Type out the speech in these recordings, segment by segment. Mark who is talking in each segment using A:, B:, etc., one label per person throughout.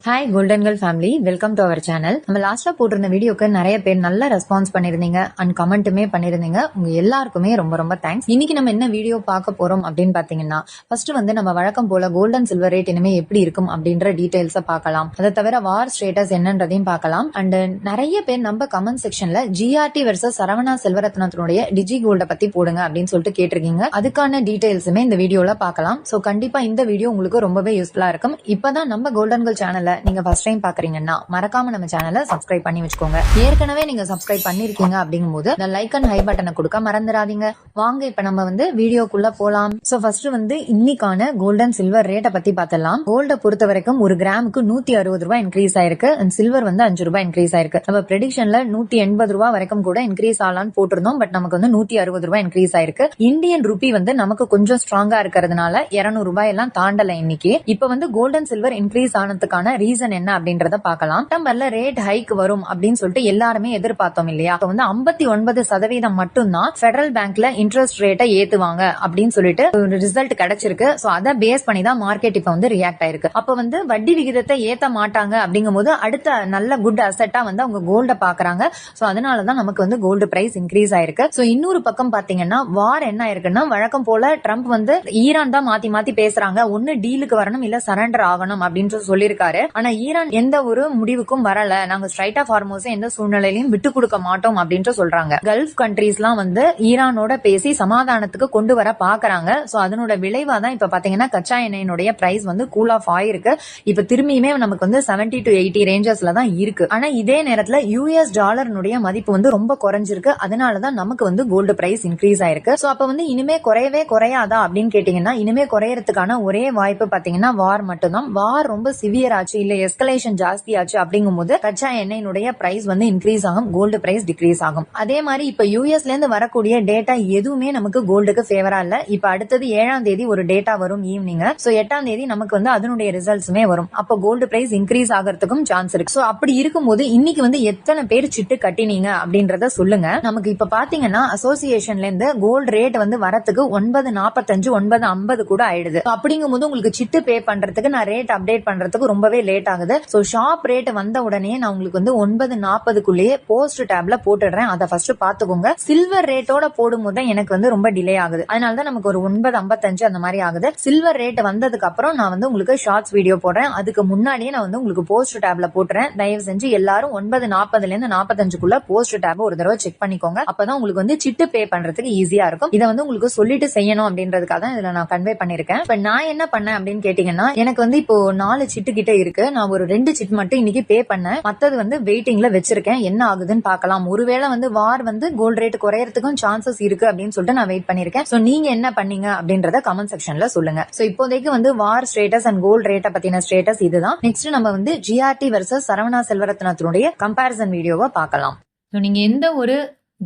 A: Hi golden girl family, welcome to our channel. நம்ம லாஸ்டா போட்டிருந்த வீடியோக்கு நிறைய பேர் நல்ல ரெஸ்பான்ஸ் பண்ணிருந்தீங்க அண்ட் கமெண்ட்டுமே பண்ணிருந்தீங்க. உங்க எல்லாருக்குமே ரொம்ப ரொம்ப தேங்க்ஸ். இன்னைக்கு நம்ம என்ன வீடியோ பார்க்க போறோம் அப்படின்னு பாத்தீங்கன்னா, ஃபர்ஸ்ட் வந்து நம்ம வழக்கம் போல கோல்டன் சில்வர் ரேட் இனிமே எப்படி இருக்கும் அப்படின்ற டீடைல்ஸை பார்க்கலாம். அதை தவிர வார் ஸ்டேட்டஸ் என்னன்றதையும் பார்க்கலாம். அண்ட் நிறைய பேர் நம்ம கமெண்ட் செக்ஷன்ல ஜிஆர்டி வெர்சஸ் சரவணா செல்வரத்னத்தினுடைய டிஜி கோல்ட பத்தி போடுங்க அப்படின்னு சொல்லிட்டு கேட்டிருக்கீங்க. அதுக்கான டீடைல்ஸுமே இந்த வீடியோல பார்க்கலாம். சோ கண்டிப்பா இந்த வீடியோ உங்களுக்கு ரொம்பவே யூஸ்ஃபுல்லா இருக்கும். இப்பதான் நம்ம கோல்டன் கேர்ள் சேனல் நீங்க ஃபர்ஸ்ட் டைம் பாக்குறீங்கன்னா மறக்காம நம்ம சேனலை சப்ஸ்கிரைப் பண்ணி வச்சுக்கோங்க. ஏற்கனவே நீங்க சப்ஸ்கிரைப் பண்ணிருக்கீங்க அப்படிங்கும் போது லைக் அண்ட் ஹை பட்டனை கொடுக்க மறந்துடாதீங்க. வாங்க இப்ப நம்ம வந்து வீடியோக்குள்ள போலாம். சோ ஃபர்ஸ்ட் வந்து இன்னைக்கான கோல்டன் சில்வர் ரேட்டை பத்தி பார்த்தலாம். கோல்ட பொறுத்த வரைக்கும் ஒரு கிராமுக்கு 160 ரூபாய் இன்க்ரீஸ் ஆயிருக்கு அண்ட் சில்வர் வந்து 5 ரூபாய் இன்க்ரீஸ் ஆயிருக்கு. நம்ம ப்ரெடிக்ஷன்ல 180 ரூபாய் வரைக்கும் கூட இன்க்ரீஸ் ஆகலான்னு போட்டிருந்தோம். பட் நமக்கு வந்து 160 ரூபாய் இன்க்ரீஸ் ஆயிருக்கு. இந்தியன் ருபி வந்து நமக்கு கொஞ்சம் ஸ்ட்ராங்கா இருக்கிறதுனால 200 ரூபாய் எல்லாம் தாண்டல இன்னைக்கு. இப்ப வந்து கோல்டன் சில்வர் இன்க்ரீஸ் ஆனதுக்கான ரீசன் என்ன அப்படின்றத பார்க்கலாம். செப்டம்பர்ல ரேட் ஹைக் வரும் அப்படின்னு சொல்லிட்டு எல்லாருமே எதிர்பார்த்தோம் இல்லையா? அப்ப வந்து 59% மட்டும்தான் பெடரல் பேங்க்ல இன்ட்ரெஸ்ட் ரேட்டை ஏத்துவாங்க அப்படின்னு சொல்லிட்டு ஒரு ரிசல்ட் கிடைச்சிருக்கு. சோ அதை பேஸ் பண்ணி தான் மார்க்கெட் இப்ப வந்து ரியாக்ட் ஆயிருக்கு. அப்ப வந்து வட்டி விகிதத்தை ஏத்த மாட்டாங்க அப்படிங்கும் போது அடுத்த நல்ல குட் அசெட்டா வந்து அவங்க கோல்ட பாக்குறாங்க. சோ அதனாலதான் நமக்கு வந்து கோல்டு பிரைஸ் இன்க்ரீஸ் ஆயிருக்கு. சோ இன்னொரு பக்கம் பாத்தீங்கன்னா வார் என்ன ஆயிருக்குன்னா, வழக்கம் போல ட்ரம்ப் வந்து ஈரான் தான் மாத்தி மாத்தி பேசுறாங்க. ஒன்னு டீலுக்கு வரணும் இல்ல சரண்டர் ஆகணும் அப்படின்னு சொல்லியிருக்காரு. ஆனா ஈரான் எந்த ஒரு முடிவுக்கும் வரல. நாங்க ஸ்ட்ரைட் ஆஃப் ஹார்மோஸ் எந்த சூழ்நிலையிலும் விட்டு கொடுக்க மாட்டோம் அப்படின்ட்டு சொல்றாங்க. கல்ஃப் கண்ட்ரீஸ் எல்லாம் வந்து ஈரானோட பேசி சமாதானத்துக்கு கொண்டு வர பாக்குறாங்க. சோ அதனோட விளைவா தான் இப்ப பாத்தீங்கன்னா கச்சா எண்ணெயினுடைய பிரைஸ் வந்து கூல் ஆஃப் ஆயிருக்கு. இப்ப திரும்பியுமே நமக்கு வந்து 70 to 80 ரேஞ்சஸ்ல தான் இருக்கு. ஆனா இதே நேரத்துல யூஎஸ் டாலர்னுடைய மதிப்பு வந்து ரொம்ப குறைஞ்சிருக்கு. அதனாலதான் நமக்கு வந்து கோல்டு பிரைஸ் இன்க்ரீஸ் ஆயிருக்கு. சோ அப்ப வந்து இனிமே குறையவே குறையாதா அப்படின்னு கேட்டீங்கன்னா, இனிமே குறையறதுக்கான ஒரே வாய்ப்பு பாத்தீங்கன்னா வார் மட்டும்தான். வார் ரொம்ப சிவியர் ஆச்சு இல்ல எஸ்கலேஷன் ஜாஸ்தி ஆச்சு அப்படிங்கும் போது கச்சா எண்ணெயினுடைய பிரைஸ் வந்து இன்க்ரீஸ் ஆகும், கோல்டு பிரைஸ் டிக்ரீஸ் ஆகும். அதே மாதிரி இப்ப யூஎஸ்ல இருந்து வரக்கூடிய டேட்டா எதுவுமே நமக்கு கோல்டுக்கு ஃபேவரா இல்ல. இப்ப அடுத்தது 7ஆம் தேதி ஒரு டேட்டா வரும் ஈவினிங். சோ 8ஆம் தேதி நமக்கு வந்து அதனுடைய ரிசல்ட்ஸுமே வரும். அப்ப கோல்டு பிரைஸ் இன்க்ரீஸ் ஆகிறதுக்கும் சான்ஸ் இருக்கு. சோ அப்படி இருக்கும்போது இன்னைக்கு வந்து எத்தனை பேர் சிட்டு கட்டினீங்க அப்படின்றத சொல்லுங்க. நமக்கு இப்ப பாத்தீங்கன்னா அசோசியேஷன்ல இருந்து கோல்டு ரேட் வந்து வரத்துக்கு 9:45 9:50 கூட ஆயிடுது. அப்படிங்கும் போது உங்களுக்கு சிட்டு பே பண்றதுக்கு நான் ரேட் அப்டேட் பண்றதுக்கு ரொம்பவே லேட் ஆகுது. சோ ஷாப் ரேட் வந்த உடனே நான் உங்களுக்கு வந்து 9:40க்குள்ளேயே போஸ்ட் டேப்ல போட்டுடுறேன். அதை ஃபர்ஸ்ட் பாத்துக்கோங்க. சில்வர் ரேட்டோட போடும்போது எனக்கு வந்து ரொம்ப டிலே ஆகுது. அதனாலதான் நமக்கு ஒரு 9:55 அந்த மாதிரி ஆகுது. சில்வர் ரேட் வந்ததுக்கு அப்புறம் நான் வந்து உங்களுக்கு ஷார்ட்ஸ் வீடியோ போடுறேன். அதுக்கு முன்னாடியே நான் வந்து உங்களுக்கு போஸ்ட் டேப்ல போட்டுறேன். தயவு செஞ்சு எல்லாரும் 9:40ல இருந்து 45க்குள்ள போஸ்ட் டேப் ஒரு தடவை செக் பண்ணிக்கோங்க. அப்பதான் உங்களுக்கு வந்து சிட்டு பே பண்றதுக்கு ஈஸியா இருக்கும். இதை வந்து உங்களுக்கு சொல்லிட்டு செய்யணும் அப்படின்றதுக்காக தான் இதுல நான் கன்வே பண்ணிருக்கேன். இப்ப நான் என்ன பண்ணேன் அப்படின்னு கேட்டீங்கன்னா, எனக்கு வந்து இப்போ 4 சிட்டு கிட்ட இருக்கு. நான் ஒரு 2 சிட் மட்டும் இன்னைக்கு பே பண்ணேன். மத்தது வந்து வெயிட்டிங்ல வச்சிருக்கேன். என்ன ஆகுதுன்னு பார்க்கலாம். ஒருவேளை வந்து வார் வந்து கோல்ட் ரேட் குறையறதுக்கும் சான்சஸ் இருக்கு அப்படின்னு சொல்லிட்டு நான் வெயிட் பண்ணிருக்கேன். சோ நீங்க என்ன பண்ணீங்க அப்படின்றத கமெண்ட் செக்ஷன்ல சொல்லுங்க. சோ இப்போதைக்கு வந்து வார் ஸ்டேட்டஸ் அண்ட் கோல்ட் ரேட்டை பத்தின ஸ்டேட்டஸ் இதுதான். நெக்ஸ்ட் நம்ம வந்து ஜிஆர்டி வெர்சஸ் சரவணா செல்வரத்னத்தினுடைய கம்பேரிசன் வீடியோவை பார்க்கலாம். நீங்க எந்த ஒரு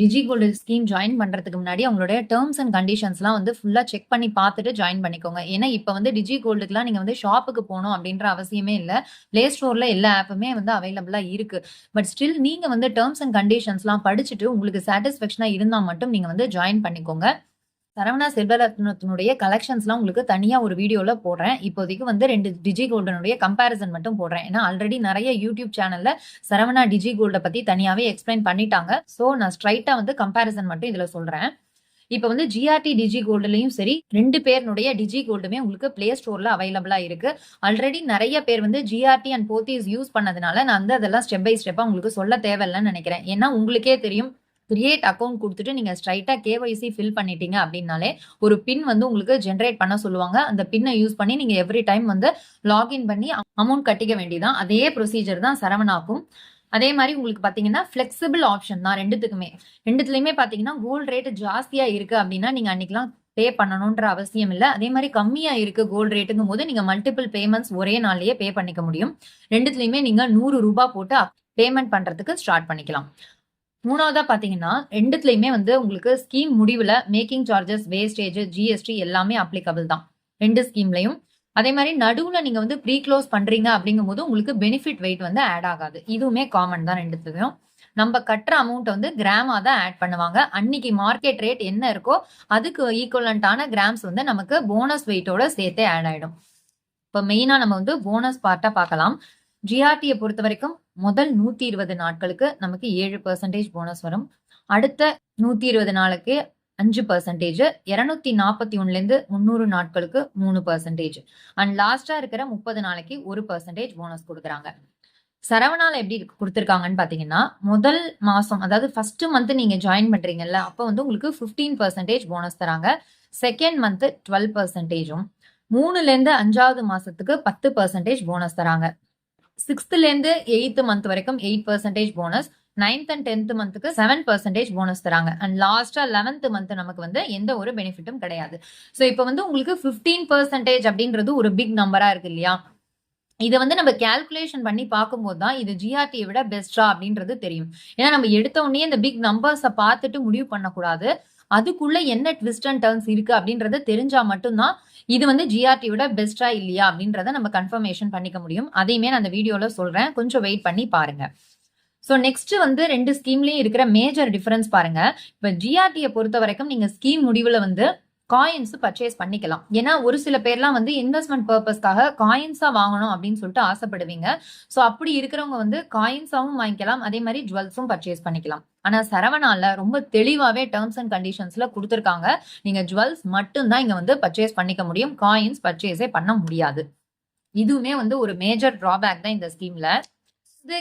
A: டிஜி கோல்டு ஸ்கீம் ஜாயின் பண்றதுக்கு முன்னாடி அவங்களுடைய டேர்ம்ஸ் அண்ட் கண்டிஷன்ஸ்லாம் வந்து ஃபுல்லா செக் பண்ணி பார்த்துட்டு ஜாயின் பண்ணிக்கோங்க. ஏன்னா இப்ப வந்து டிஜி கோல்டுக்குலாம் நீங்க வந்து ஷாப்புக்கு போகணும் அப்படின்ற அவசியமே இல்ல. பிளே ஸ்டோர்ல எல்லா ஆப்புமே வந்து அவைலபிளா இருக்கு. பட் ஸ்டில் நீங்க வந்து டேர்ம்ஸ் அண்ட் கண்டிஷன்ஸ்லாம் படிச்சுட்டு உங்களுக்கு சாட்டிஸ்பேக்ஷனா இருந்தா மட்டும் நீங்க வந்து ஜாயின் பண்ணிக்கோங்க. சரவணா செல்வரத்னத்தினுடைய கலெக்ஷன்ஸ்லாம் உங்களுக்கு தனியா ஒரு வீடியோல போடுறேன். இப்போதைக்கு வந்து 2 டிஜி கோல்டனுடைய கம்பேரிசன் மட்டும் போடுறேன். ஏன்னா ஆல்ரெடி நிறைய யூடியூப் சேனல்ல சரவணா டிஜி கோல்ட பத்தி தனியாவே எக்ஸ்பிளைன் பண்ணிட்டாங்க. சோ நான் ஸ்ட்ரைட்டா வந்து கம்பேரிசன் மட்டும் இதுல சொல்றேன். இப்ப வந்து ஜிஆர்டி டிஜி கோல்டுலயும் சரி 2 பேருடைய டிஜி கோல்டுமே உங்களுக்கு பிளே ஸ்டோர்ல அவைலபிளா இருக்கு. ஆல்ரெடி நிறைய பேர் வந்து ஜிஆர்டி அண்ட் போத்தீஸ் யூஸ் பண்ணதுனால நான் வந்து அதெல்லாம் ஸ்டெப் பை ஸ்டெப்பா உங்களுக்கு சொல்ல தேவையில்லைன்னு நினைக்கிறேன். ஏன்னா உங்களுக்கே தெரியும், கிரியேட் அக்கௌண்ட் கொடுத்துட்டு நீங்க ஸ்ட்ரைட்டா கேஒய்சி ஃபில் பண்ணிட்டீங்க அப்படின்னாலே ஒரு பின் வந்து உங்களுக்கு ஜென்ரேட் பண்ண சொல்லுவாங்க. அந்த பின்னை யூஸ் பண்ணி நீங்க எவ்ரி டைம் வந்து லாகின் பண்ணி அமௌண்ட் கட்டிக்க வேண்டியதான். அதே ப்ரொசீஜர் தான் சரவணாக்கும். அதே மாதிரி உங்களுக்கு பாத்தீங்கன்னா பிளெக்சிபிள் ஆப்ஷன் தான் ரெண்டுத்துலயுமே பாத்தீங்கன்னா கோல்ட் ரேட் ஜாஸ்தியா இருக்கு அப்படின்னா நீங்க அன்னைக்கெல்லாம் பே பண்ணணும்ன்ற அவசியம் இல்ல. அதே மாதிரி கம்மியா இருக்கு கோல்ட் ரேட்டுங்கும் போது நீங்க மல்டிபிள் பேமெண்ட்ஸ் ஒரே நாள்லயே பே பண்ணிக்க முடியும். ரெண்டுத்துலயுமே நீங்க 100 ரூபாய் போட்டு பேமெண்ட் பண்றதுக்கு ஸ்டார்ட் பண்ணிக்கலாம். மூணாவதா பாத்தீங்கன்னா ரெண்டுத்துலயுமே வந்து உங்களுக்கு ஸ்கீம் முடிவுல மேக்கிங் சார்ஜஸ், வேஸ்டேஜ், ஜிஎஸ்டி எல்லாமே அப்ளிகபிள் தான் 2 ஸ்கீம்லயும். அதே மாதிரி நடுவுல நீங்க வந்து ப்ரீ க்ளோஸ் பண்றீங்க அப்படிங்கும் போது உங்களுக்கு பெனிஃபிட் வெயிட் வந்து ஆட் ஆகாது. இதுவுமே காமன் தான் ரெண்டுத்துலயும். நம்ம கட்டுற அமௌண்ட் வந்து கிராமா தான் ஆட் பண்ணுவாங்க. அன்னைக்கு மார்க்கெட் ரேட் என்ன இருக்கோ அதுக்கு ஈக்குவலண்டான கிராம்ஸ் வந்து நமக்கு போனஸ் வெயிட்டோட சேர்த்தே ஆட் ஆயிடும். இப்ப மெயினா நம்ம வந்து போனஸ் பார்ட்டா பார்க்கலாம். ஜிஆர்டியை பொறுத்த வரைக்கும் முதல் 120 நாட்களுக்கு நமக்கு 7% போனஸ் வரும். அடுத்த 120 நாளுக்கு 5%, 241 300 நாட்களுக்கு 3%, அண்ட் லாஸ்டா இருக்கிற 30 நாளைக்கு 1% போனஸ் கொடுக்குறாங்க. சரவணால எப்படி கொடுத்துருக்காங்கன்னு பாத்தீங்கன்னா, முதல் மாசம் அதாவது ஃபர்ஸ்ட் மந்த் நீங்க ஜாயின் பண்றீங்கல்ல, அப்ப வந்து உங்களுக்கு 15% போனஸ் தராங்க. செகண்ட் மந்த் 12%, 3ல இருந்து 5வது மாசத்துக்கு 10% போனஸ் தராங்க. 6ல இருந்து 8th மந்த் வரைக்கும் 8% போனஸ், 9th அண்ட் 10th மந்த்துக்கு 7% போனஸ் தராங்க. அண்ட் லாஸ்டா 11th மந்த் நமக்கு வந்து எந்த ஒரு பெனிஃபிட்டும் கிடையாது. ஸோ இப்போ வந்து உங்களுக்கு 15% அப்படின்றது ஒரு பிக் நம்பரா இருக்கு இல்லையா? இதை வந்து நம்ம கால்குலேஷன் பண்ணி பார்க்கும்போது தான் இது ஜிஆர்டியை விட பெஸ்டா அப்படின்றது தெரியும். ஏன்னா நம்ம எடுத்த உடனே இந்த பிக் நம்பர்ஸை பார்த்துட்டு முடிவு பண்ணக்கூடாது. அதுக்குள்ள என்ன ட்விஸ்ட் அண்ட் டர்ன்ஸ் இருக்கு அப்படின்றத தெரிஞ்சா மட்டும்தான் இது வந்து ஜிஆர்டி விட பெஸ்டா இல்லையா அப்படின்றத நம்ம கன்ஃபர்மேஷன் பண்ணிக்க முடியும். அதையுமே நான் அந்த வீடியோல சொல்றேன், கொஞ்சம் வெயிட் பண்ணி பாருங்க. ஸோ நெக்ஸ்ட் வந்து 2 ஸ்கீம்லயும் இருக்கிற மேஜர் டிஃபரன்ஸ் பாருங்க. இப்போ ஜிஆர்டியை பொறுத்த வரைக்கும் நீங்க ஸ்கீம் முடிவுல வந்து காயின்ஸ் பர்ச்சேஸ் பண்ணிக்கலாம். ஏன்னா ஒரு சில பேர்லாம் வந்து இன்வெஸ்ட்மெண்ட் பர்பஸ்க்காக காயின்ஸா வாங்கணும் அப்படின்னு சொல்லிட்டு ஆசைப்படுவீங்க. ஸோ அப்படி இருக்கிறவங்க வந்து காயின்ஸாவும் வாங்கிக்கலாம், அதே மாதிரி ஜுவல்ஸும் பர்ச்சேஸ் பண்ணிக்கலாம். ஆனா சரவணால ரொம்ப தெளிவாவே டேர்ம்ஸ் அண்ட் கண்டிஷன்ஸ்ல கொடுத்துருக்காங்க. நீங்க ஜுவல்ஸ் மட்டும்தான் இங்க வந்து பர்ச்சேஸ் பண்ணிக்க முடியும், காயின்ஸ் பர்ச்சேஸே பண்ண முடியாது. இதுவுமே வந்து ஒரு மேஜர் டிராபேக் தான் இந்த ஸ்கீம்ல.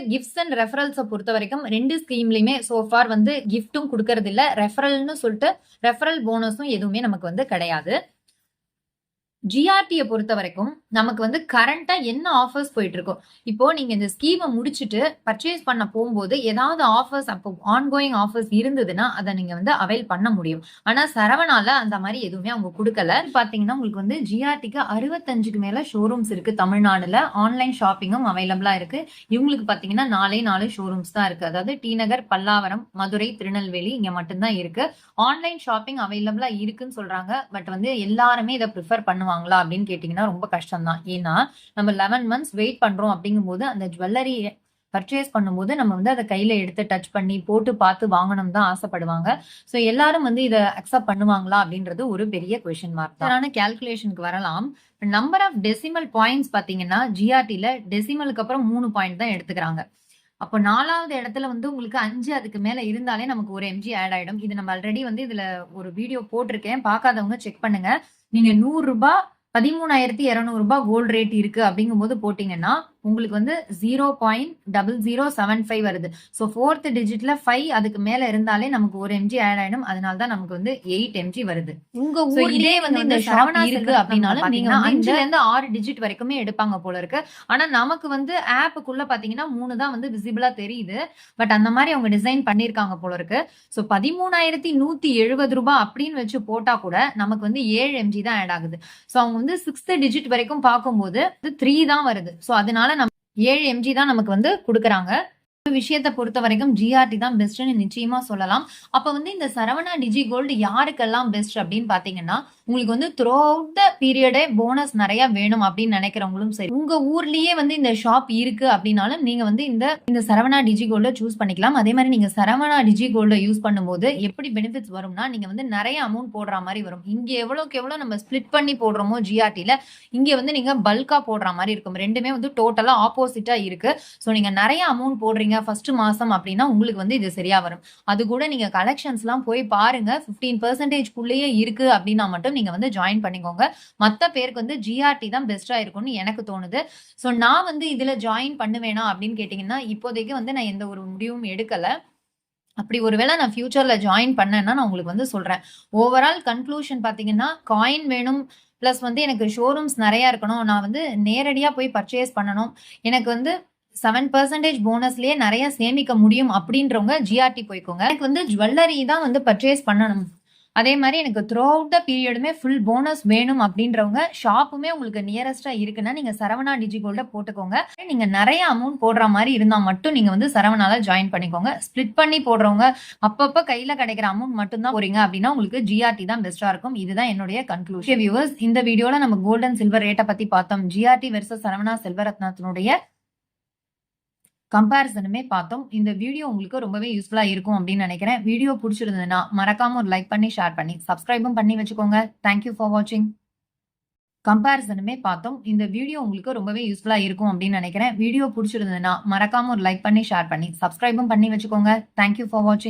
A: கிஃப்ட்ஸ் அண்ட் ரெஃபரல்ஸை பொறுத்த வரைக்கும் 2 ஸ்கீம்லயுமே சோஃபார் வந்து கிஃப்ட்டும் கொடுக்கறது இல்ல, ரெஃபரல்னு சொல்லிட்டு ரெஃபரல் போனஸும் எதுவுமே நமக்கு வந்து கிடையாது. ஜிஆர்டியை பொறுத்த வரைக்கும் நமக்கு வந்து கரண்டா என்ன ஆஃபர்ஸ் போயிட்டு இருக்கோம். இப்போ நீங்க இந்த ஸ்கீமை முடிச்சுட்டு பர்ச்சேஸ் பண்ண போகும்போது ஏதாவது ஆஃபர்ஸ், அப்போ ஆன்கோயிங் ஆஃபர்ஸ் இருந்ததுன்னா அதை நீங்க வந்து அவைல் பண்ண முடியும். ஆனா சரவணால அந்த மாதிரி எதுவுமே அவங்க கொடுக்கல. பாத்தீங்கன்னா உங்களுக்கு வந்து ஜிஆர்டிக்கு 65க்கு மேல ஷோரூம்ஸ் இருக்கு தமிழ்நாடுல. ஆன்லைன் ஷாப்பிங்கும் அவைலபிளா இருக்கு. இவங்களுக்கு பாத்தீங்கன்னா 4 ஷோரூம்ஸ் தான் இருக்கு. அதாவது டி நகர், பல்லாவரம், மதுரை, திருநெல்வேலி இங்க மட்டும்தான் இருக்கு. ஆன்லைன் ஷாப்பிங் அவைலபிளா இருக்குன்னு சொல்றாங்க. பட் வந்து எல்லாருமே இதை ப்ரிஃபர் பண்ணுவாங்களா அப்படின்னு கேட்டீங்கன்னா ரொம்ப கஷ்டம் தான். ஏன்னா நம்ம 11 மந்த்ஸ் வெயிட் பண்றோம் அப்படிங்கும்போது அந்த ஜுவல்லரி பர்ச்சேஸ் பண்ணும்போது நம்ம வந்து அதை கையில எடுத்து டச் பண்ணி போட்டு பார்த்து வாங்கணும் தான் ஆசைப்படுவாங்க. ஸோ எல்லாரும் வந்து இதை அக்செப்ட் பண்ணுவாங்களா அப்படின்றது ஒரு பெரிய கொஸ்டின் மார்க் தான். கால்குலேஷனுக்கு வரலாம். நம்பர் ஆஃப் டெசிமல் பாயிண்ட்ஸ் பாத்தீங்கன்னா ஜிஆர்டில டெசிமலுக்கு அப்புறம் 3 பாயிண்ட் தான் எடுத்துக்கிறாங்க. அப்போ 4வது இடத்துல வந்து உங்களுக்கு 5 அதுக்கு மேல இருந்தாலே நமக்கு ஒரு எம்ஜி ஆட் ஆயிடும். இது நம்ம ஆல்ரெடி வந்து இதுல ஒரு வீடியோ போட்டிருக்கேன், பார்க்காதவங்க செக் பண்ணுங்க. நீங்க 100 ரூபாய் 13,200 கோல்டு ரேட் இருக்கு அப்படிங்கும்போது போட்டீங்கன்னா உங்களுக்கு வந்து 0.0075 வருது. ஸோ 4th டிஜிட்ல 5 அதுக்கு மேல இருந்தாலே நமக்கு ஒரு எம்ஜி ஆட் ஆயிடும். அதனாலதான் நமக்கு வந்து 8 எம்ஜி வருது. உங்க ஊர்லயே வந்து இந்த சரவணா இருக்கு அப்படின்னாலும் நீங்க 5ல இருந்து 6 டிஜிட் வரைக்குமே எடுப்பாங்க போல இருக்கு. ஆனா நமக்கு வந்து ஆப்புக்குள்ள பாத்தீங்கன்னா 3 தான் வந்து விசிபிளா தெரியுது. பட் அந்த மாதிரி அவங்க டிசைன் பண்ணிருக்காங்க போல இருக்கு. ஸோ 13,170 ரூபாய் அப்படின்னு வச்சு போட்டா கூட நமக்கு வந்து 7 எம்ஜி தான் ஆட் ஆகுது. ஸோ அவங்க வந்து 6th டிஜிட் வரைக்கும் பார்க்கும்போது 3 தான் வருது. ஸோ அதனால 7 எம்ஜி தான் நமக்கு வந்து கொடுக்குறாங்க. விஷயத்தை பொறுத்த வரைக்கும் ஜிஆர்டி தான் பெஸ்ட்னு நிச்சயமா சொல்லலாம். அப்ப வந்து இந்த சரவணா டிஜி கோல்டு யாருக்கெல்லாம் பெஸ்ட் அப்படின்னு பாத்தீங்கன்னா, உங்களுக்கு வந்து த்ரூ அவுட் த பீரியடே போனஸ் நிறைய வேணும் அப்படின்னு நினைக்கிறவங்களும் சரி, உங்க ஊர்லயே வந்து இந்த ஷாப் இருக்கு அப்படின்னாலும் நீங்க வந்து இந்த சரவணா டிஜி கோல்ட சூஸ் பண்ணிக்கலாம். அதே மாதிரி நீங்க சரவணா டிஜி கோல்ட யூஸ் பண்ணும்போது எப்படி பெனிஃபிட்ஸ் வரும்னா, நீங்க வந்து நிறைய அமௌண்ட் போடுற மாதிரி வரும். இங்க எவ்வளவுக்கு எவ்வளவு நம்ம ஸ்பிளிட் பண்ணி போடுறோமோ ஜிஆர்டில, இங்க வந்து நீங்க பல்கா போடுற மாதிரி இருக்கும். ரெண்டுமே வந்து டோட்டலா ஆப்போசிட்டா இருக்கு. ஸோ நீங்க நிறைய அமௌண்ட் போடுறீங்க ஃபர்ஸ்ட் மாசம் அப்படின்னா உங்களுக்கு வந்து இது சரியா வரும். அது கூட நீங்க கலெக்ஷன்ஸ் எல்லாம் போய் பாருங்க, 15% குள்ளேயே இருக்கு அப்படின்னா மட்டும் நீங்க வந்து ஜாயின் பண்ணிக்கோங்க. மத்த பேருக்கு வந்து ஜிஆர்டி தான் பெஸ்டா இருக்கும்னு எனக்கு தோணுது. ஸோ நான் வந்து இதுல ஜாயின் பண்ணுவேனா அப்படின்னு கேட்டீங்கன்னா, இப்போதைக்கு வந்து நான் எந்த ஒரு முடிவும் எடுக்கல. அப்படி ஒருவேளை நான் ஃபியூச்சர்ல ஜாயின் பண்ணேன்னா நான் உங்களுக்கு வந்து சொல்றேன். ஓவரால் கன்க்ளூஷன் பாத்தீங்கன்னா, காயின் வேணும், பிளஸ் வந்து எனக்கு ஷோரூம்ஸ் நிறைய இருக்கணும், நான் வந்து நேரடியா போய் பர்ச்சேஸ் பண்ணணும், எனக்கு வந்து 7% போனஸ்லயே நிறைய சேமிக்க முடியும் அப்படின்றவங்க ஜிஆர்டி போய்க்கோங்க. எனக்கு வந்து ஜுவல்லரி தான் வந்து பர்ச்சேஸ் பண்ணணும், அதே மாதிரி எனக்கு த்ரூ அவுட் த பீரியடுமே ஃபுல் போனஸ் வேணும் அப்படின்றவங்க ஷாப்புமே உங்களுக்கு நியரஸ்டா இருக்குன்னா நீங்க சரவணா டிஜி கோல்ட போட்டுக்கோங்க. நீங்க நிறைய அமௌண்ட் போடுற மாதிரி இருந்தா மட்டும் நீங்க வந்து சரவணால ஜாயின் பண்ணிக்கோங்க. ஸ்பிளிட் பண்ணி போடுறவங்க அப்பப்ப கையில கிடைக்கிற அமௌண்ட் மட்டும் தான் போறீங்க அப்படின்னா உங்களுக்கு ஜிஆர்டி தான் பெஸ்டா இருக்கும். இதுதான் என்னுடைய கன்க்ளூஷன். வியூவர்ஸ், இந்த வீடியோல நம்ம கோல்ட் அண்ட் சில்வர் ரேட்டை பத்தி பார்த்தோம். ஜிஆர்டி வெர்சஸ் சரவணா செல்வரத்னத்தினுடைய கம்பேரிசனுமே பார்த்தோம். இந்த வீடியோ உங்களுக்கு ரொம்பவே யூஸ்ஃபுல்லா இருக்கும் அப்படின்னு நினைக்கிறேன். வீடியோ பிடிச்சிருந்ததுன்னா மறக்காம ஒரு லைக் பண்ணி ஷேர் பண்ணி சப்ஸ்கிரைபும் பண்ணி வச்சுக்கோங்க. தேங்க்யூ ஃபார் வாட்சிங். கம்பேரிசனுமே பார்த்தோம். இந்த வீடியோ உங்களுக்கு ரொம்பவே யூஸ்ஃபுல்லா இருக்கும் அப்படின்னு நினைக்கிறேன். வீடியோ புடிச்சிருந்ததுன்னா மறக்காம ஒரு லைக் பண்ணி, ஷேர் பண்ணி, சப்ஸ்கிரைபும் பண்ணி வச்சுக்கோங்க. தேங்க் யூ ஃபார் வாட்சிங்.